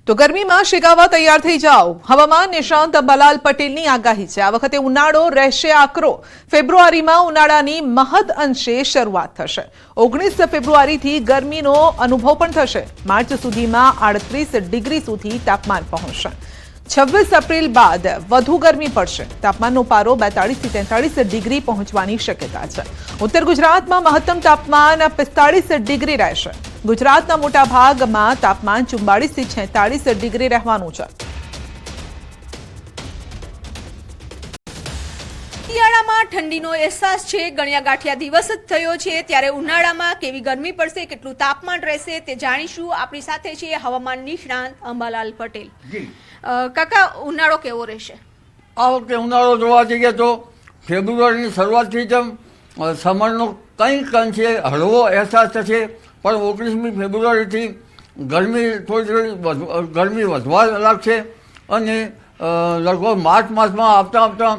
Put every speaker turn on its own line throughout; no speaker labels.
તો ગરમીમાં શેકાવા તૈયાર થઈ જાઓ. હવામાન નિષ્ણાંત અંબાલાલ પટેલની આગાહી છે. આ વખતે ઉનાળો રહેશે આકરો. ફેબ્રુઆરીમાં ઉનાળાની મહદ અંશે શરૂઆત થશે. 19 ફેબ્રુઆરીથી ગરમીનો અનુભવ પણ થશે. માર્ચ સુધીમાં 38 ડિગ્રી સુધી તાપમાન પહોંચશે. 26 એપ્રિલ બાદ વધુ ગરમી પડશે. તાપમાનનો પારો 42 થી 43 ડિગ્રી પહોંચવાની શક્યતા છે. ઉત્તર ગુજરાતમાં મહત્તમ તાપમાન 45 ડિગ્રી રહેશે. ગુજરાતના મોટા ભાગમાં તાપમાન 44 થી 46 ડિગ્રી રહેવાનું છે.
શિયાળામાં ઠંડીનો અહેસાસ છે. ગણ્યા ગાંઠિયા દિવસ જ થયો છે, ત્યારે ઉનાળામાં કેવી ગરમી પડશે, કેટલું તાપમાન રહેશે તે જાણીશું. આપણી સાથે છે હવામાન નિષ્ણાંત અંબાલાલ પટેલ. કાકા, ઉનાળો કેવો રહેશે?
આ વખતે ઉનાળો જોવા જઈએ તો ફેબ્રુઆરીની શરૂઆતથી જ સમરનો કંઈક અંશે હળવો અહેસાસ થશે, પણ 19મી ફેબ્રુઆરીથી ગરમી વધવા લાગશે અને લગભગ માર્ચ માસમાં આવતા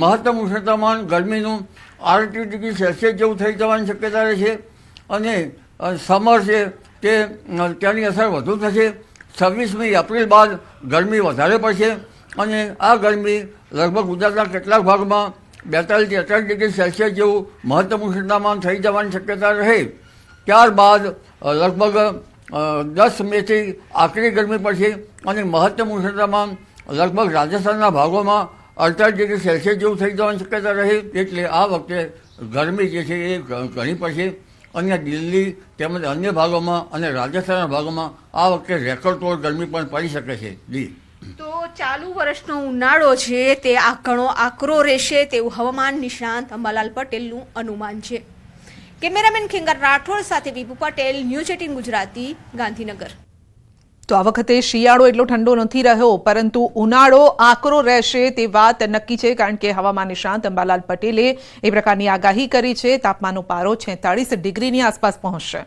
મહત્તમ ઉષ્ણતામાન ગરમીનું 38 ડિગ્રી સેલ્સિયસ જેવું થઈ જવાની શક્યતા રહેશે અને સમર છે તેની અસર વધુ થશે. 26મી એપ્રિલ બાદ ગરમી વધારે પડશે અને આ ગરમી લગભગ ગુજરાતના કેટલાક ભાગમાં 42 થી 48 ડિગ્રી સેલ્સિયસ જેવું મહત્તમ ઉષ્ણતામાન થઈ જવાની શક્યતા રહે. ત્યારબાદ લગભગ 10 મેથી આકરી ગરમી પડશે અને મહત્તમ ઉષ્ણતામાન લગભગ રાજસ્થાનના ભાગોમાં 48 ડિગ્રી સેલ્સિયસ જેવું થઈ જવાની શક્યતા રહે. એટલે આ વખતે ગરમી જે છે એ ઘણી પડશે અને દિલ્હી તેમજ અન્ય ભાગોમાં અને રાજસ્થાનના ભાગોમાં આ વખતે રેકોર્ડ તોડ ગરમી પણ પડી શકે છે.
તો ચાલુ વર્ષનો ઉનાળો છે તે ઘણો આકરો રહેશે તેવું હવામાન નિષ્ણાંત અંબાલાલ પટેલનું અનુમાન છે. કેમેરામેન ખેંગાર રાઠોડ સાથે વિપુ પટેલ, ન્યૂઝ 18 ગુજરાતી, ગાંધીનગર.
તો આ વખતે શિયાળો એટલો ઠંડો નથી રહ્યો, પરંતુ ઉનાળો આકરો રહેશે તે વાત નક્કી છે, કારણ કે હવામાન નિષ્ણાંત અંબાલાલ પટેલે એ પ્રકારની આગાહી કરી છે. તાપમાનનો પારો 46 ડિગ્રીની આસપાસ પહોંચશે.